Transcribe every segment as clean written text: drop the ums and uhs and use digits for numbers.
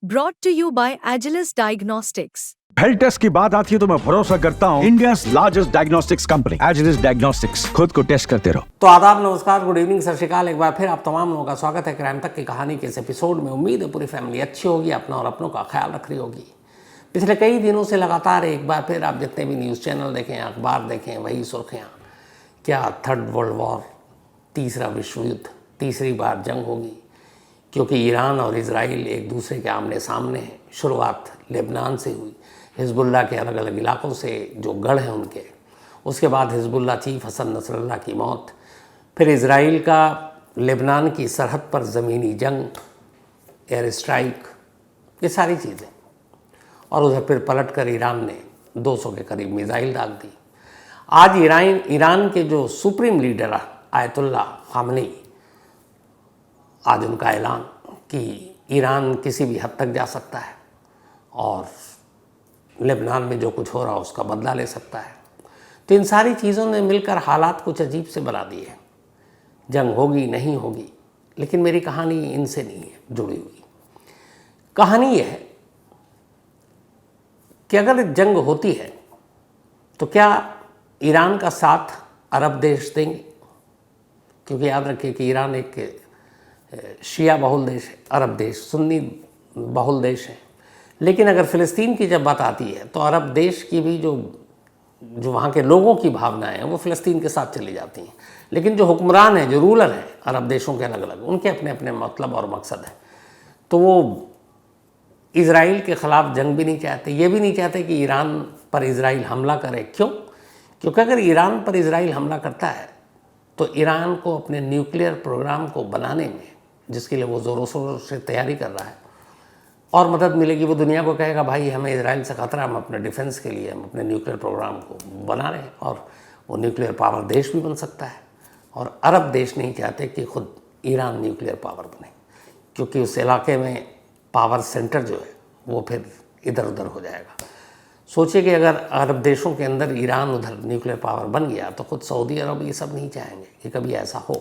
brought to you by Agilus Diagnostics. Health test की बात आती है तो मैं भरोसा करता हूँ India largest diagnostics company Agilus diagnostics. खुद को टेस्ट करते रहो। तो आदाब, नमस्कार, गुड इवनिंग, सत श्री अकाल। एक बार फिर आप तमाम लोगों का स्वागत है क्राइम तक की कहानी के इस एपिसोड में। उम्मीद है पूरी फैमिली अच्छी होगी, अपना और अपनों का ख्याल रख रही होगी। पिछले कई दिनों से लगातार एक बार फिर आप जितने भी न्यूज़ चैनल देखें, अखबार देखें, वही सुर्खियाँ। क्या थर्ड वर्ल्ड वॉर, तीसरा विश्व युद्ध, तीसरी बार जंग होगी? क्योंकि ईरान और इजराइल एक दूसरे के आमने सामने हैं। शुरुआत लेबनान से हुई, हिजबुल्लाह के अलग अलग इलाकों से जो गढ़ हैं उनके, उसके बाद हिजबुल्लाह चीफ हसन नसरल्लाह की मौत, फिर इजराइल का लेबनान की सरहद पर ज़मीनी जंग, एयर स्ट्राइक, ये सारी चीज़ें। और उधर फिर पलट कर ईरान ने 200 के करीब मिसाइल दाग दी। आज ईरान के जो सुप्रीम लीडर आयतुल्लाह खामनेई, आज उनका ऐलान कि ईरान किसी भी हद तक जा सकता है और लेबनान में जो कुछ हो रहा है उसका बदला ले सकता है। तो इन सारी चीज़ों ने मिलकर हालात कुछ अजीब से बना दिए। जंग होगी नहीं होगी, लेकिन मेरी कहानी इनसे नहीं है जुड़ी हुई। कहानी यह है कि अगर जंग होती है तो क्या ईरान का साथ अरब देश देंगे? क्योंकि याद रखिए कि ईरान एक शिया बहुल देश है, अरब देश सुन्नी बहुल देश है। लेकिन अगर फ़िलिस्तीन की जब बात आती है तो अरब देश की भी जो वहाँ के लोगों की भावनाएं हैं वो फ़िलिस्तीन के साथ चली जाती हैं। लेकिन जो हुक्मरान हैं, जो रूलर हैं अरब देशों के अलग अलग, उनके अपने अपने मतलब और मकसद हैं। तो वो इज़राइल के ख़िलाफ़ जंग भी नहीं चाहते, ये भी नहीं चाहते कि ईरान पर इज़राइल हमला करे। क्यों? क्योंकि अगर ईरान पर इज़राइल हमला करता है तो ईरान को अपने न्यूक्लियर प्रोग्राम को बनाने में, जिसके लिए वो ज़ोरों शोरों से तैयारी कर रहा है, और मदद मिलेगी। वो दुनिया को कहेगा भाई हमें इजराइल से ख़तरा, हम अपने डिफेंस के लिए हम अपने न्यूक्लियर प्रोग्राम को बना रहे हैं, और वो न्यूक्लियर पावर देश भी बन सकता है। और अरब देश नहीं चाहते कि खुद ईरान न्यूक्लियर पावर बने, क्योंकि उस इलाके में पावर सेंटर जो है वो फिर इधर उधर हो जाएगा। सोचिए कि अगर अरब देशों के अंदर ईरान उधर न्यूक्लियर पावर बन गया तो खुद सऊदी अरब ये सब नहीं चाहेंगे कि कभी ऐसा हो,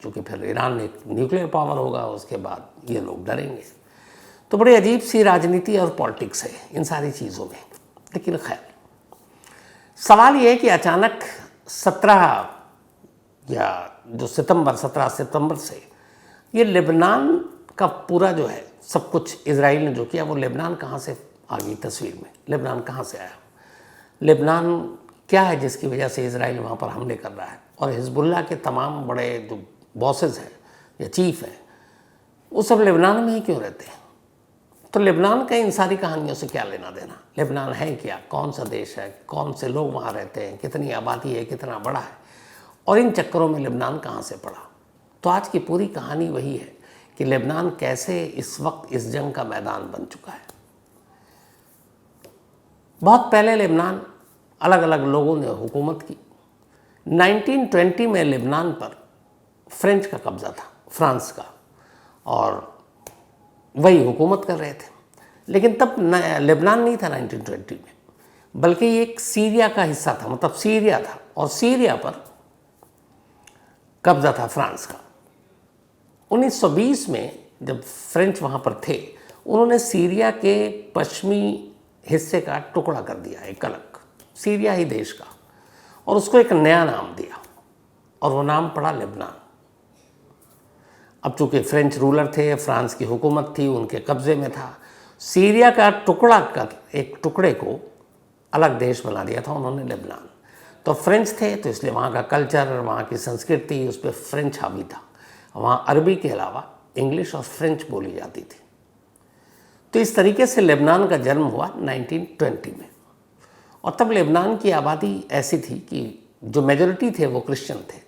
क्योंकि फिर ईरान में न्यूक्लियर पावर होगा, उसके बाद ये लोग डरेंगे। तो बड़ी अजीब सी राजनीति और पॉलिटिक्स है इन सारी चीज़ों में। लेकिन खैर, सवाल ये है कि अचानक 17 सितंबर से ये लेबनान का पूरा जो है सब कुछ इजराइल ने जो किया, वो लेबनान कहाँ से आ गई तस्वीर में? लेबनान कहाँ से आया? लेबनान क्या है जिसकी वजह से इजराइल वहाँ पर हमले कर रहा है? और हिजबुल्लाह के तमाम बड़े जो बॉसेस हैं या चीफ हैं वो सब लेबनान में ही क्यों रहते हैं? तो लेबनान का इन सारी कहानियों से क्या लेना देना? लेबनान है क्या? कौन सा देश है? कौन से लोग वहाँ रहते हैं? कितनी आबादी है? कितना बड़ा है? और इन चक्करों में लेबनान कहाँ से पड़ा? तो आज की पूरी कहानी वही है कि लेबनान कैसे इस वक्त इस जंग का मैदान बन चुका है। बहुत पहले लेबनान अलग अलग लोगों ने हुकूमत की। 1920 में लेबनान पर फ्रेंच का कब्ज़ा था, फ्रांस का, और वही हुकूमत कर रहे थे। लेकिन तब लेबनान नहीं था 1920 में, बल्कि ये एक सीरिया का हिस्सा था, मतलब सीरिया था, और सीरिया पर कब्ज़ा था फ्रांस का। 1920 में जब फ्रेंच वहाँ पर थे, उन्होंने सीरिया के पश्चिमी हिस्से का टुकड़ा कर दिया, एक अलग सीरिया ही देश का, और उसको एक नया नाम दिया, और वो नाम पड़ा लेबनान। अब चूँकि फ्रेंच रूलर थे, फ्रांस की हुकूमत थी, उनके कब्ज़े में था, सीरिया का टुकड़ा कर एक टुकड़े को अलग देश बना दिया था उन्होंने, लेबनान। तो फ्रेंच थे तो इसलिए वहाँ का कल्चर, वहाँ की संस्कृति, उस पर फ्रेंच हावी था। वहाँ अरबी के अलावा इंग्लिश और फ्रेंच बोली जाती थी। तो इस तरीके से लेबनान का जन्म हुआ 1920 में। और तब लेबनान की आबादी ऐसी थी कि जो मेजॉरिटी थे वो क्रिश्चियन थे,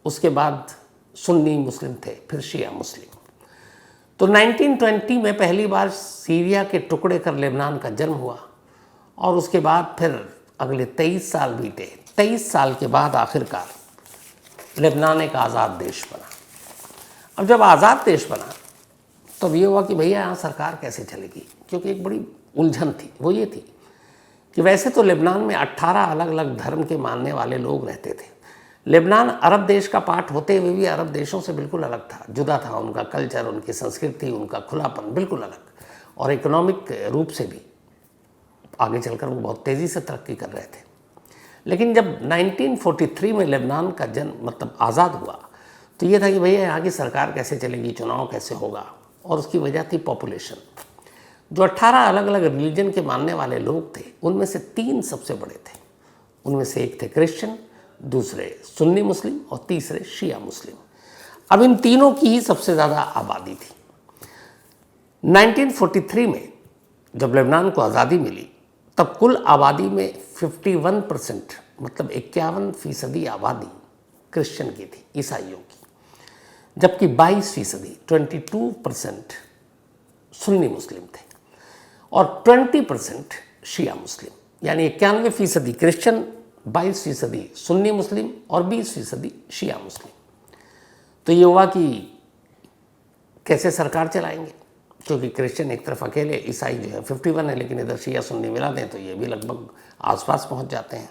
उसके बाद सुन्नी मुस्लिम थे, फिर शिया मुस्लिम। तो 1920 में पहली बार सीरिया के टुकड़े कर लेबनान का जन्म हुआ, और उसके बाद फिर अगले 23 साल बीते। 23 साल के बाद आखिरकार लेबनान एक आज़ाद देश बना। अब जब आज़ाद देश बना तब ये हुआ कि भैया यहाँ सरकार कैसे चलेगी, क्योंकि एक बड़ी उलझन थी। वो ये थी कि वैसे तो लेबनान में 18 अलग अलग धर्म के मानने वाले लोग रहते थे। लेबनान अरब देश का पार्ट होते हुए भी अरब देशों से बिल्कुल अलग था, जुदा था। उनका कल्चर, उनकी संस्कृति, उनका खुलापन बिल्कुल अलग। और इकोनॉमिक रूप से भी आगे चलकर वो बहुत तेज़ी से तरक्की कर रहे थे। लेकिन जब 1943 में लेबनान का जन्म मतलब आज़ाद हुआ तो ये था कि भैया यहाँ की सरकार कैसे चलेगी, चुनाव कैसे होगा, और उसकी वजह थी पॉपुलेशन। जो 18 अलग अलग रिलीजन के मानने वाले लोग थे उनमें से 3 सबसे बड़े थे। उनमें से एक थे क्रिश्चियन, दूसरे सुन्नी मुस्लिम और तीसरे शिया मुस्लिम। अब इन तीनों की ही सबसे ज़्यादा आबादी थी। 1943 में जब लेबनान को आज़ादी मिली तब कुल आबादी में 51% मतलब 51% आबादी क्रिश्चियन की थी, ईसाइयों की, जबकि 22% 22% सुन्नी मुस्लिम थे और 20% शिया मुस्लिम। यानी 91% क्रिश्चियन, 22% सुन्नी मुस्लिम और 20% शिया मुस्लिम। तो ये हुआ कि कैसे सरकार चलाएंगे, क्योंकि क्रिश्चियन एक तरफ अकेले, ईसाई जो है 51 है, लेकिन इधर शिया सुन्नी मिला दें तो ये भी लगभग आसपास पहुंच जाते हैं।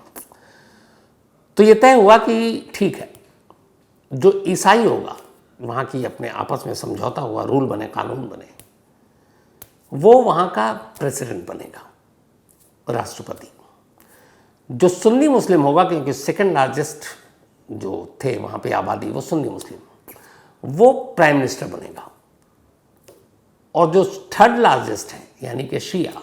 तो ये तय हुआ कि ठीक है, जो ईसाई होगा वहाँ की अपने आपस में समझौता हुआ, रूल बने, कानून बने, वो वहाँ का प्रेसिडेंट बनेगा, राष्ट्रपति। जो सुन्नी मुस्लिम होगा, क्योंकि सेकंड लार्जेस्ट जो थे वहाँ पे आबादी वो सुन्नी मुस्लिम, वो प्राइम मिनिस्टर बनेगा। और जो थर्ड लार्जेस्ट है यानी कि शिया,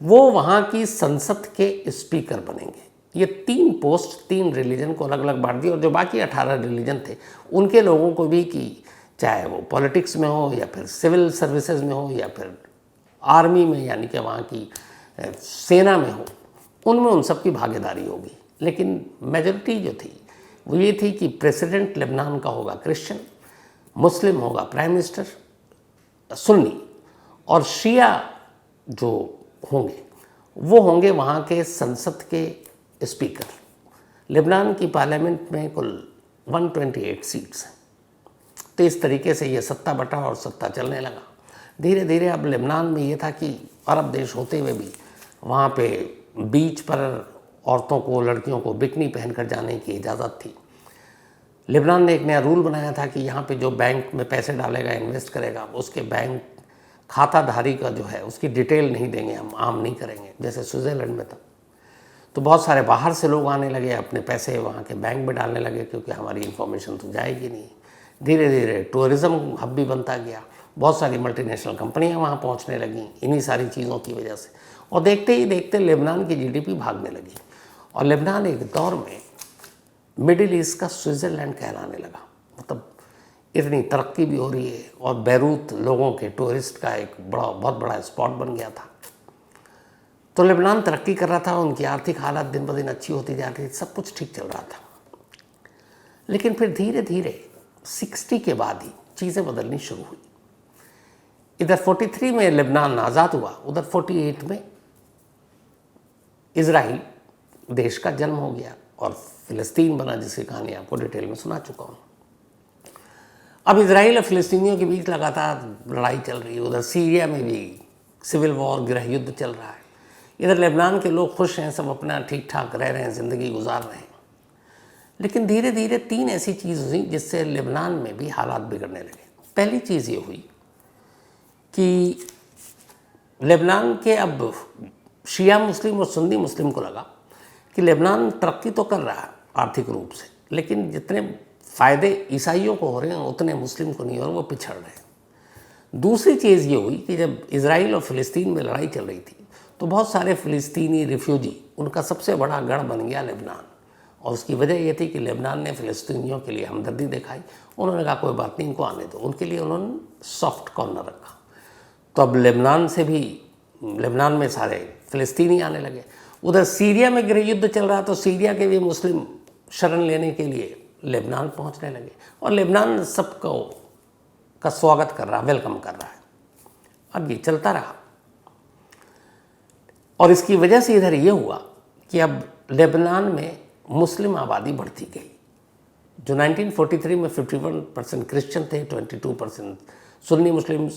वो वहाँ की संसद के स्पीकर बनेंगे। ये 3 पोस्ट 3 रिलीजन को अलग अलग बांट दी, और जो बाकी 18 रिलीजन थे उनके लोगों को भी, कि चाहे वो पॉलिटिक्स में हो या फिर सिविल सर्विसेज में हो या फिर आर्मी में यानी कि वहाँ की सेना में हो, उनमें उन सब की भागीदारी होगी। लेकिन मेजॉरिटी जो थी वो ये थी कि प्रेसिडेंट लेबनान का होगा क्रिश्चियन, मुस्लिम होगा प्राइम मिनिस्टर सुन्नी, और शिया जो होंगे वो होंगे वहाँ के संसद के स्पीकर। लेबनान की पार्लियामेंट में कुल 128 सीट्स हैं। तो इस तरीके से ये सत्ता बटा और सत्ता चलने लगा। धीरे धीरे अब लेबनान में ये था कि अरब देश होते हुए भी वहाँ पे बीच पर औरतों को, लड़कियों को बिकनी पहनकर जाने की इजाज़त थी। लेबनान ने एक नया रूल बनाया था कि यहाँ पे जो बैंक में पैसे डालेगा, इन्वेस्ट करेगा, उसके बैंक खाताधारी का जो है उसकी डिटेल नहीं देंगे, हम आम नहीं करेंगे, जैसे स्विट्ज़रलैंड में था। तो बहुत सारे बाहर से लोग आने लगे, अपने पैसे वहाँ के बैंक में डालने लगे, क्योंकि हमारी इन्फॉर्मेशन तो जाएगी नहीं। धीरे धीरे टूरिज़्म हब भी बनता गया, बहुत सारी मल्टीनेशनल कंपनियाँ वहाँ पहुँचने लगीं इन्हीं सारी चीज़ों की वजह से। और देखते ही देखते लेबनान की जीडीपी भागने लगी, और लेबनान एक दौर में मिडिल ईस्ट का स्विट्ज़रलैंड कहलाने लगा। मतलब इतनी तरक्की भी हो रही है, और बैरूत लोगों के, टूरिस्ट का एक बहुत बड़ा स्पॉट बन गया था। तो लेबनान तरक्की कर रहा था, उनकी आर्थिक हालत दिन ब दिन अच्छी होती जा रही थी, सब कुछ ठीक चल रहा था। लेकिन फिर धीरे धीरे 60 के बाद ही चीज़ें बदलनी शुरू हुई। इधर 43 में लेबनान आज़ाद हुआ, उधर 48 में इजराइल देश का जन्म हो गया और फ़िलिस्तीन बना, जिसकी कहानी आपको डिटेल में सुना चुका हूँ। अब इजराइल और फ़िलिस्तीनियों के बीच लगातार लड़ाई चल रही है। उधर सीरिया में भी सिविल वॉर, गृह युद्ध चल रहा है। इधर लेबनान के लोग खुश हैं, सब अपना ठीक ठाक रह रहे हैं, ज़िंदगी गुजार रहे हैं। लेकिन धीरे धीरे 3 ऐसी चीज़ हुई जिससे लेबनान में भी हालात बिगड़ने लगे। पहली चीज़ ये हुई कि लेबनान के अब शिया मुस्लिम और सुन्नी मुस्लिम को लगा कि लेबनान तरक्की तो कर रहा है आर्थिक रूप से, लेकिन जितने फ़ायदे ईसाइयों को हो रहे हैं उतने मुस्लिम को नहीं हो रहे, वो पिछड़ रहे हैं। दूसरी चीज़ ये हुई कि जब इजराइल और फ़िलिस्तीन में लड़ाई चल रही थी तो बहुत सारे फ़िलिस्तीनी रिफ्यूजी, उनका सबसे बड़ा गढ़ बन गया लेबनान। और उसकी वजह ये थी कि लेबनान ने फ़िलिस्तीनियों के लिए हमदर्दी दिखाई। उन्होंने कहा कोई बात नहीं, इनको आने दो। उनके लिए उन्होंने सॉफ्ट कॉर्नर रखा। तो अब लेबनान में सारे फ़िलिस्तीनी आने लगे। उधर सीरिया में गृह युद्ध चल रहा, तो सीरिया के भी मुस्लिम शरण लेने के लिए लेबनान पहुंचने लगे, और लेबनान सबको का स्वागत कर रहा, वेलकम कर रहा है। अब ये चलता रहा, और इसकी वजह से इधर ये हुआ कि अब लेबनान में मुस्लिम आबादी बढ़ती गई। जो 1943 में 51% क्रिश्चियन थे, 22% सुन्नी मुस्लिम,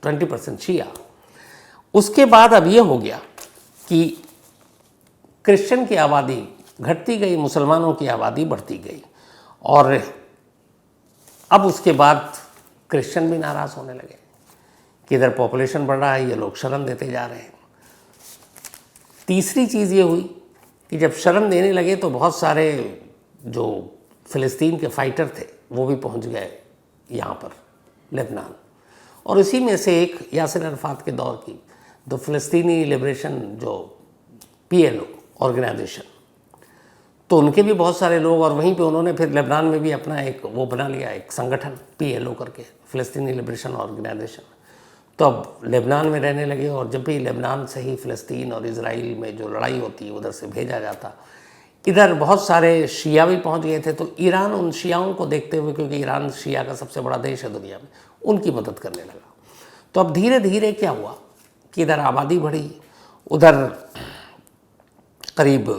20% शिया। उसके बाद अब ये हो गया कि क्रिश्चियन की आबादी घटती गई, मुसलमानों की आबादी बढ़ती गई, और अब उसके बाद क्रिश्चियन भी नाराज़ होने लगे कि इधर पॉपुलेशन बढ़ रहा है, ये लोग शरण देते जा रहे हैं। तीसरी चीज़ ये हुई कि जब शरण देने लगे तो बहुत सारे जो फ़िलिस्तीन के फाइटर थे वो भी पहुंच गए यहाँ पर लेबनान, और इसी में से एक यासिर अरफात के दौर की द फ़िलिस्तीनी लिबरेशन जो PLO ऑर्गेनाइजेशन, तो उनके भी बहुत सारे लोग, और वहीं पे उन्होंने फिर लेबनान में भी अपना एक वो बना लिया, एक संगठन PLO करके, फ़िलिस्तीनी लिबरेशन ऑर्गेनाइजेशन। तो अब लेबनान में रहने लगे, और जब भी लेबनान से ही फ़िलिस्तीन और इजराइल में जो लड़ाई होती है उधर से भेजा जाता। इधर बहुत सारे शिया भी पहुंच गए थे, तो ईरान उन शियाओं को देखते हुए, क्योंकि ईरान शिया का सबसे बड़ा देश है दुनिया में, उनकी मदद करने लगा। तो अब धीरे धीरे क्या हुआ कि इधर आबादी बढ़ी, उधर करीब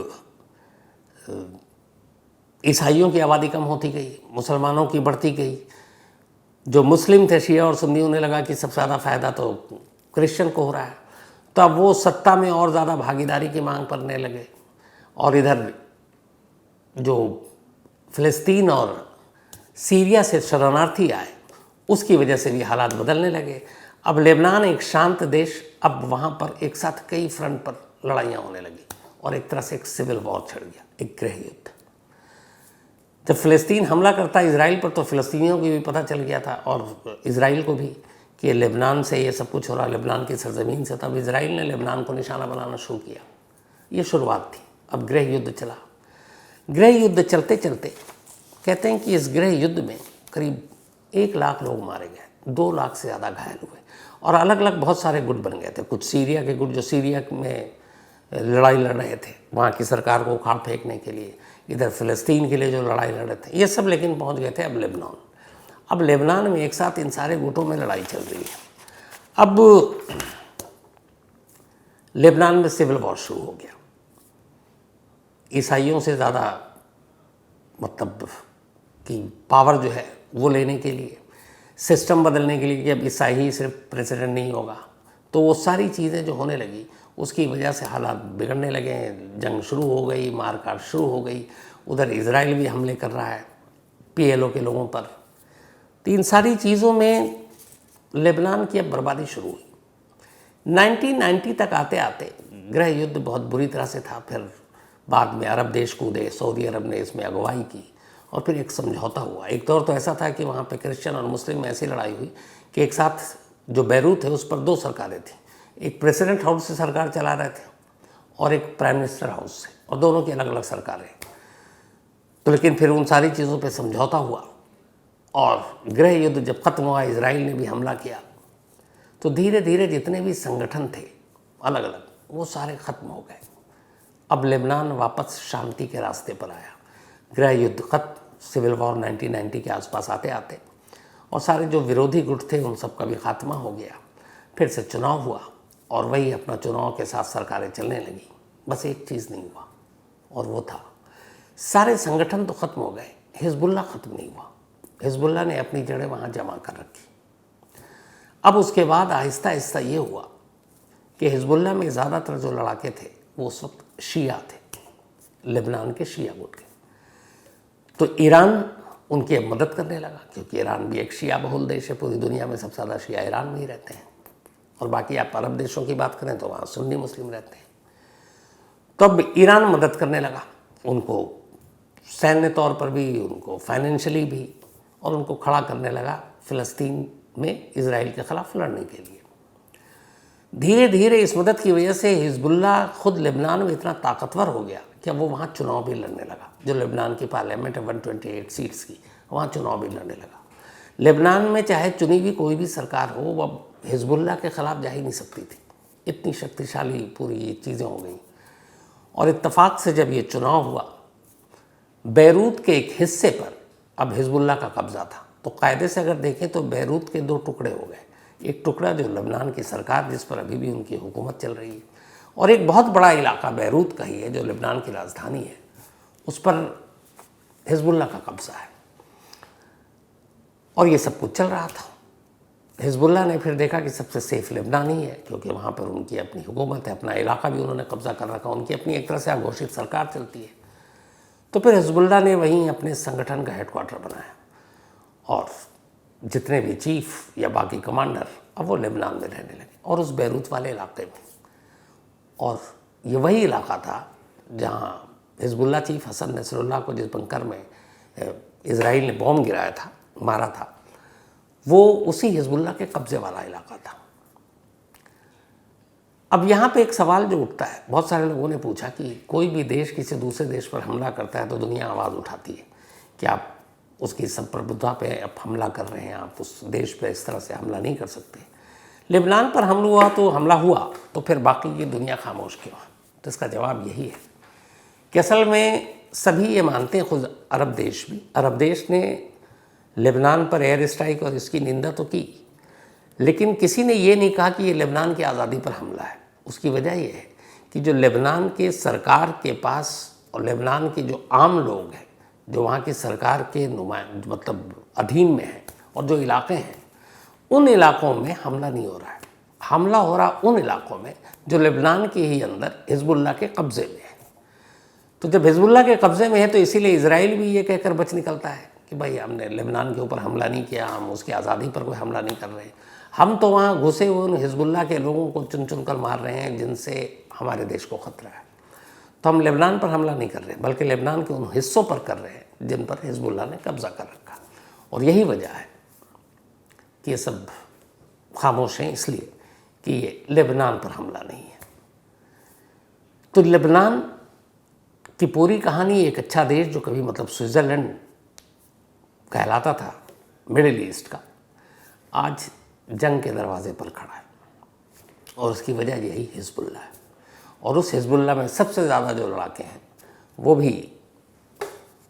ईसाइयों की आबादी कम होती गई, मुसलमानों की बढ़ती गई। जो मुस्लिम थे शिया और सुन्नी, उन्हें लगा कि सबसे ज़्यादा फ़ायदा तो क्रिश्चियन को हो रहा है, तो अब वो सत्ता में और ज़्यादा भागीदारी की मांग करने लगे। और इधर जो फ़िलिस्तीन और सीरिया से शरणार्थी आए, उसकी वजह से भी हालात बदलने लगे। अब लेबनान एक शांत देश, अब वहाँ पर एक साथ कई फ्रंट पर लड़ाइयाँ होने लगी, और एक तरह से एक सिविल वॉर छिड़ गया, एक गृह युद्ध। जब फ़िलिस्तीन हमला करता इजराइल पर, तो फ़िलिस्तीनियों को भी पता चल गया था, और इजराइल को भी, कि लेबनान से ये सब कुछ हो रहा, लेबनान की सरजमीन से। तब इजराइल ने लेबनान को निशाना बनाना शुरू किया। ये शुरुआत थी। अब गृह युद्ध चला। गृह युद्ध चलते चलते कहते हैं कि इस गृह युद्ध में करीब 1 लाख लोग मारे गए, 2 लाख से ज़्यादा घायल हुए, और अलग अलग बहुत सारे गुट बन गए थे। कुछ सीरिया के गुट जो सीरिया में लड़ाई लड़ रहे थे वहाँ की सरकार को उखाड़ फेंकने के लिए, इधर फ़िलिस्तीन के लिए जो लड़ाई लड़ रहे थे, ये सब लेकिन पहुँच गए थे अब लेबनान। अब लेबनान में एक साथ इन सारे गुटों में लड़ाई चल रही है। अब लेबनान में सिविल वॉर शुरू हो गया। ईसाइयों से ज़्यादा मतलब कि पावर जो है वो लेने के लिए, सिस्टम बदलने के लिए कि अब ईसाई ही सिर्फ प्रेसिडेंट नहीं होगा, तो वो सारी चीज़ें जो होने लगी उसकी वजह से हालात बिगड़ने लगे। जंग शुरू हो गई, मारकाट शुरू हो गई। उधर इजराइल भी हमले कर रहा है PLO के लोगों पर। तो इन सारी चीज़ों में लेबनान की अब बर्बादी शुरू हुई। 1990 तक आते आते गृह युद्ध बहुत बुरी तरह से था। फिर बाद में अरब देश कूदे, सऊदी अरब ने इसमें अगुवाई की, और फिर एक समझौता हुआ। एक दौर तो ऐसा था कि वहाँ पे क्रिश्चियन और मुस्लिम में ऐसी लड़ाई हुई कि एक साथ जो बैरूत है उस पर 2 सरकारें थीं। एक प्रेसिडेंट हाउस से सरकार चला रहे थे, और एक प्राइम मिनिस्टर हाउस से, और दोनों की अलग अलग सरकारें। तो लेकिन फिर उन सारी चीज़ों पे समझौता हुआ, और गृह युद्ध जब ख़त्म हुआ, इजराइल ने भी हमला किया, तो धीरे धीरे जितने भी संगठन थे अलग अलग, वो सारे ख़त्म हो गए। अब लेबनान वापस शांति के रास्ते पर आया। गृह युद्ध ख़त्म, सिविल वॉर 1990 के आसपास आते आते, और सारे जो विरोधी गुट थे उन सब का भी खात्मा हो गया। फिर से चुनाव हुआ, और वही अपना चुनाव के साथ सरकारें चलने लगी। बस एक चीज़ नहीं हुआ, और वो था सारे संगठन तो ख़त्म हो गए, हिजबुल्लाह ख़त्म नहीं हुआ। हिजबुल्लाह ने अपनी जड़ें वहाँ जमा कर रखी। अब उसके बाद आहिस्ता आहिस्ता ये हुआ कि हिजबुल्लाह में ज़्यादातर जो लड़ाके थे वो उस वक्त शिया थे, लेबनान के शिया गुट के। तो ईरान उनकी अब मदद करने लगा, क्योंकि ईरान भी एक शिया बहुल देश है। पूरी दुनिया में सबसे ज़्यादा शिया ईरान में ही रहते हैं, और बाकी आप अरब देशों की बात करें तो वहाँ सुन्नी मुस्लिम रहते हैं। तो अब ईरान मदद करने लगा उनको, सैन्य तौर पर भी, उनको फाइनेंशियली भी, और उनको खड़ा करने लगा फ़िलिस्तीन में इजराइल के ख़िलाफ़ लड़ने के लिए। धीरे धीरे इस मदद की वजह से हिजबुल्लाह खुद लेबनान में इतना ताकतवर हो गया कि अब वो वहाँ चुनाव भी लड़ने लगा। जो लेबनान की पार्लियामेंट है 128 सीट्स की, वहाँ चुनाव भी लड़ने लगा। लेबनान में चाहे चुनी हुई कोई भी सरकार हो, वो अब हिजबुल्लाह के ख़िलाफ़ जा ही नहीं सकती थी। इतनी शक्तिशाली पूरी ये चीज़ें हो गई। और इत्तफाक से जब ये चुनाव हुआ, बैरूत के एक हिस्से पर अब हिजबुल्लाह का कब्ज़ा था। तो कायदे से अगर देखें तो बैरूत के 2 टुकड़े हो गए। एक टुकड़ा जो लेबनान की सरकार, जिस पर अभी भी उनकी हुकूमत चल रही है, और एक बहुत बड़ा इलाका बैरूत का ही है जो लेबनान की राजधानी है, उस पर हिजबुल्लाह का कब्ज़ा है। और ये सब कुछ चल रहा था। हिजबुल्लाह ने फिर देखा कि सबसे सेफ लेबनान ही है, क्योंकि वहाँ पर उनकी अपनी हुकूमत है, अपना इलाका भी उन्होंने कब्ज़ा कर रखा, उनकी अपनी एक तरह से अघोषित सरकार चलती है। तो फिर हिजबुल्लाह ने वहीं अपने संगठन का हेडक्वार्टर बनाया, और जितने भी चीफ या बाकी कमांडर अब वो लेबनान में रहने लगे और उस बैरूत वाले इलाके में। और ये वही इलाका था जहाँ हिजबुल्लाह चीफ हसन नसरुल्लाह को जिस बंकर में इजराइल ने बॉम्ब गिराया था, मारा था, वो उसी हिजबुल्लाह के कब्जे वाला इलाका था। अब यहाँ पे एक सवाल जो उठता है, बहुत सारे लोगों ने पूछा कि कोई भी देश किसी दूसरे देश पर हमला करता है तो दुनिया आवाज़ उठाती है कि आप उसकी संप्रभुता पे आप हमला कर रहे हैं, आप उस देश पे इस तरह से हमला नहीं कर सकते। लेबनान पर हमला हुआ तो फिर बाकी की दुनिया खामोश क्यों है? तो इसका जवाब यही है कि असल में सभी ये मानते हैं, खुद अरब देश भी, अरब देश ने लेबनान पर एयर स्ट्राइक और इसकी निंदा तो की, लेकिन किसी ने ये नहीं कहा कि ये लेबनान की आज़ादी पर हमला है। उसकी वजह ये है कि जो लेबनान के सरकार के पास और लेबनान के जो आम लोग हैं, जो वहाँ की सरकार के मतलब अधीन में हैं और जो इलाके हैं, उन इलाकों में हमला नहीं हो रहा है। हमला हो रहा उन इलाकों में जो लेबनान के ही अंदर हिजबुल्लाह के कब्ज़े में है। तो जब हिजबुल्लाह के कब्ज़े में है तो इसीलिए इजराइल भी ये कहकर बच निकलता है कि भाई हमने लेबनान के ऊपर हमला नहीं किया, हम उसकी आज़ादी पर कोई हमला नहीं कर रहे, हम तो वहाँ घुसे हुए उन हिजबुल्लाह के लोगों को चुन चुन कर मार रहे हैं जिनसे हमारे देश को ख़तरा है। तो हम लेबनान पर हमला नहीं कर रहे, बल्कि लेबनान के उन हिस्सों पर कर रहे हैं जिन पर हिजबुल्लाह ने कब्ज़ा कर रखा। और यही वजह है कि ये सब खामोश हैं, इसलिए कि ये लेबनान पर हमला नहीं है। तो लेबनान की पूरी कहानी, एक अच्छा देश जो कभी मतलब स्विट्ज़रलैंड कहलाता था मिडिल ईस्ट का, आज जंग के दरवाजे पर खड़ा है। और उसकी वजह यही हिजबुल्लाह है। और उस हिजबुल्लाह में सबसे ज़्यादा जो लड़ाके हैं वो भी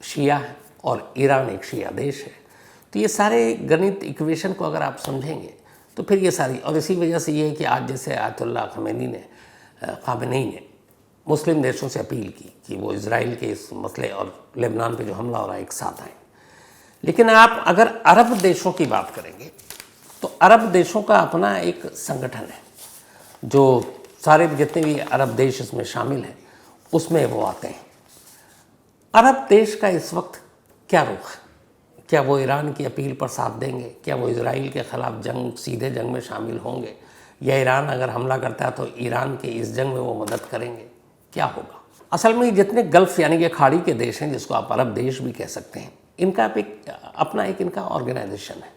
शिया है और ईरान एक शिया देश है। तो ये सारे गणित इक्वेशन को अगर आप समझेंगे तो फिर ये सारी, और इसी वजह से ये है कि आज जैसे आयतुल्लाह खमेनी ने मुस्लिम देशों से अपील की कि वो इजराइल के इस मसले और लेबनान पे जो हमला हो रहा है एक साथ आए। लेकिन आप अगर अरब देशों की बात करेंगे तो अरब देशों का अपना एक संगठन है, जो सारे जितने भी अरब देश इसमें शामिल हैं उसमें वो आते हैं। अरब देश का इस वक्त क्या रुख है? क्या वो ईरान की अपील पर साथ देंगे? क्या वो इजराइल के ख़िलाफ़ सीधे जंग में शामिल होंगे? या ईरान अगर हमला करता है तो ईरान के इस जंग में वो मदद करेंगे? क्या होगा? असल में जितने गल्फ़ यानी कि खाड़ी के देश हैं, जिसको आप अरब देश भी कह सकते हैं, इनका अपना एक इनका ऑर्गेनाइजेशन है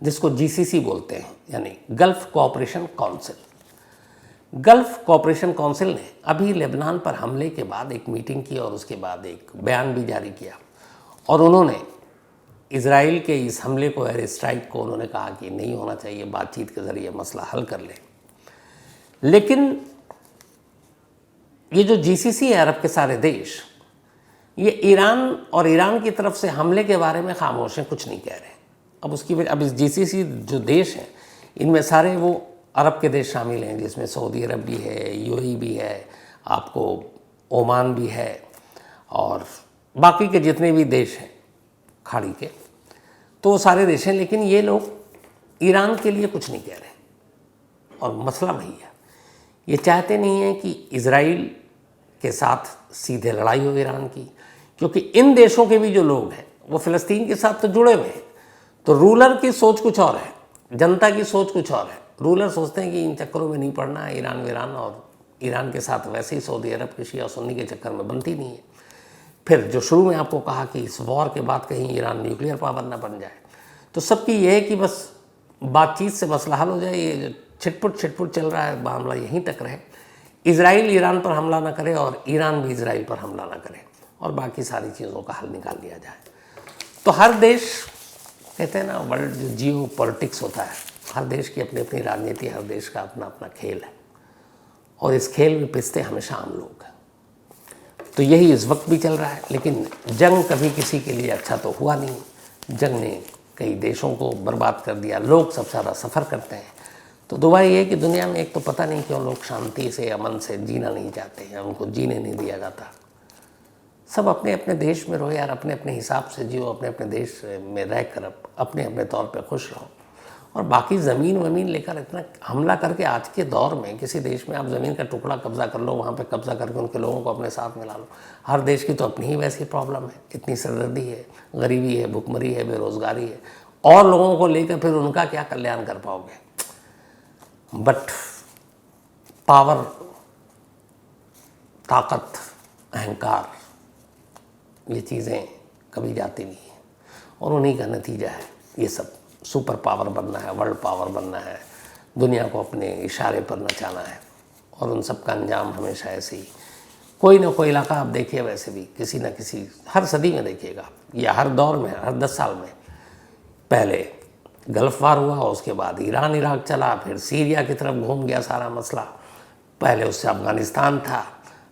जिसको GCC बोलते हैं, यानी gulf cooperation council. Gulf cooperation council ने अभी लेबनान पर हमले के बाद एक मीटिंग की और उसके बाद एक बयान भी जारी किया, और उन्होंने इजराइल के इस हमले को, एयर स्ट्राइक को, उन्होंने कहा कि नहीं होना चाहिए, बातचीत के ज़रिए मसला हल कर लें। लेकिन ये जो GCC है, अरब के सारे देश, ये ईरान और ईरान की तरफ से हमले के बारे में खामोश हैं, कुछ नहीं कह रहे। अब उसकी वजह, अब इस GCC जो देश हैं इनमें सारे वो अरब के देश शामिल हैं, जिसमें सऊदी अरब भी है, UAE भी है, आपको ओमान भी है, और बाकी के जितने भी देश हैं खाड़ी के, तो वो सारे देश हैं। लेकिन ये लोग ईरान के लिए कुछ नहीं कह रहे। और मसला वही है, ये चाहते नहीं हैं कि इजराइल के साथ सीधे लड़ाई हो ईरान की, क्योंकि इन देशों के भी जो लोग हैं वो फ़लस्तीन के साथ तो जुड़े हुए हैं। तो रूलर की सोच कुछ और है, जनता की सोच कुछ और है। रूलर सोचते हैं कि इन चक्करों में नहीं पड़ना है, ईरान वीरान, और ईरान के साथ वैसे ही सऊदी अरब के शिया सुन्नी के चक्कर में बनती नहीं है। फिर जो शुरू में आपको कहा कि इस वॉर के बाद कहीं ईरान न्यूक्लियर पावर ना बन जाए, तो सबकी यह है कि बस बातचीत से मसला हल हो जाए। ये जो छिटपुट चल रहा है मामला यहीं तक रहे, इजराइल ईरान पर हमला ना करे और ईरान भी इजराइल पर हमला ना करे, और बाकी सारी चीज़ों का हल निकाल लिया जाए। तो हर देश, कहते हैं ना, वर्ल्ड जो जियो पॉलिटिक्स होता है, हर देश की अपनी अपनी राजनीति, हर देश का अपना अपना खेल है, और इस खेल में पिसते हमेशा हम लोग हैं। तो यही इस वक्त भी चल रहा है। लेकिन जंग कभी किसी के लिए अच्छा तो हुआ नहीं। जंग ने कई देशों को बर्बाद कर दिया, लोग सबसे ज़्यादा सफ़र करते हैं। तो दुआ ये है कि दुनिया में एक तो पता नहीं क्यों लोग शांति से, अमन से जीना नहीं चाहते हैं, उनको जीने नहीं दिया जाता। सब अपने अपने देश में रहो यार, अपने अपने हिसाब से जियो, अपने अपने देश में रह कर अपने अपने तौर पे खुश रहो, और बाकी ज़मीन वमीन लेकर इतना हमला करके आज के दौर में किसी देश में आप ज़मीन का टुकड़ा कब्ज़ा कर लो, वहाँ पे कब्ज़ा करके उनके लोगों को अपने साथ मिला लो। हर देश की तो अपनी ही वैसी प्रॉब्लम है, इतनी सरदर्दी है, गरीबी है, भुखमरी है, बेरोज़गारी है, और लोगों को लेकर फिर उनका क्या कल्याण कर पाओगे? बट पावर, ताकत, अहंकार, ये चीज़ें कभी जाती नहीं हैं और उन्हीं का नतीजा है ये सब। सुपर पावर बनना है, वर्ल्ड पावर बनना है, दुनिया को अपने इशारे पर नचाना है, और उन सब का अंजाम हमेशा ऐसे ही कोई ना कोई इलाका आप देखिए, वैसे भी किसी न किसी हर सदी में देखिएगा या हर दौर में, हर 10 साल में, पहले गल्फ वार हुआ, उसके बाद ईरान इराक चला, फिर सीरिया की तरफ घूम गया सारा मसला, पहले उससे अफ़गानिस्तान था,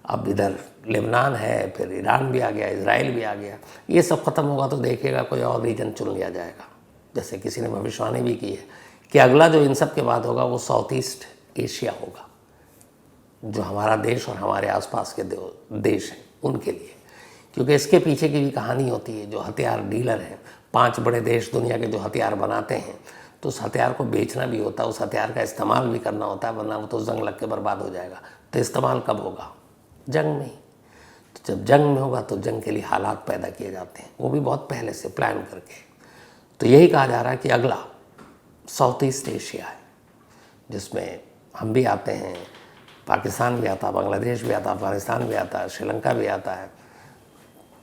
अब इधर लेबनान है, फिर ईरान भी आ गया, इजराइल भी आ गया। ये सब ख़त्म होगा तो देखिएगा कोई और रीजन चुन लिया जाएगा। जैसे किसी ने भविष्यवाणी भी की है कि अगला जो इन सब के बाद होगा वो साउथ ईस्ट एशिया होगा, जो हमारा देश और हमारे आसपास के देश हैं उनके लिए, क्योंकि इसके पीछे की भी कहानी होती है। जो हथियार डीलर हैं, 5 बड़े देश दुनिया के जो हथियार बनाते हैं, तो उस हथियार को बेचना भी होता है, उस हथियार का इस्तेमाल भी करना होता है, वरना वो तो जंग लग के बर्बाद हो जाएगा। तो इस्तेमाल कब होगा? जंग में। तो जब जंग में होगा तो जंग के लिए हालात पैदा किए जाते हैं, वो भी बहुत पहले से प्लान करके। तो यही कहा जा रहा है कि अगला साउथ ईस्ट एशिया है, जिसमें हम भी आते हैं, पाकिस्तान भी आता है, बांग्लादेश भी आता है, अफगानिस्तान भी आता है, श्रीलंका भी आता है,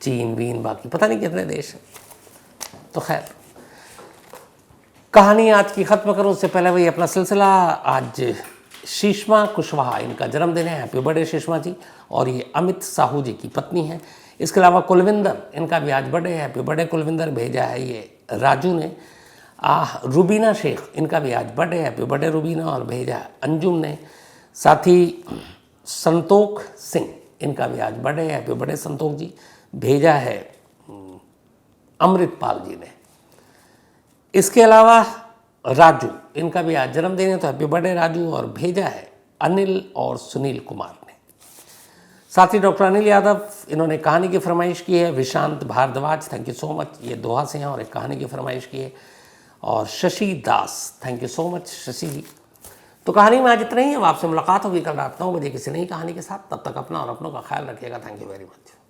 चीन वीन, बाकी पता नहीं कितने देश हैं। तो खैर, कहानी आज की ख़त्म करूँ उससे पहले वही अपना सिलसिला। आज शीशमा कुशवाहा, इनका जन्मदिन है, हैप्पी बर्थडे शीशमा जी। और ये अमित साहू जी की पत्नी है। इसके अलावा कुलविंदर, इनका भी आज बर्थडे है, हैप्पी बर्थडे कुलविंदर। भेजा है ये राजू ने। रुबीना शेख, इनका भी आज बर्थडे है, हैप्पी बर्थडे रुबीना। और भेजा है अंजुम ने। साथ ही संतोख सिंह, इनका भी आज बर्थडे है, हैप्पी बर्थडे संतोख जी। भेजा है अमृतपाल जी ने। इसके अलावा राजू, इनका भी आज जन्मदिन है, तो हैप्पी बर्थडे राजू। और भेजा है अनिल और सुनील कुमार ने। साथ ही डॉक्टर अनिल यादव, इन्होंने कहानी की फरमाइश की है। Vishant Bhardwaj, thank you so much, ये दोहा से हैं और एक कहानी की फरमाइश की है। और Shashi Das, thank you so much Shashi ji. तो कहानी में आज इतना ही है। अब आपसे मुलाकात होगी कल रात 9 बजे किसी नई कहानी के साथ। तब तक अपना और अपनों का ख्याल रखिएगा। Thank you very much.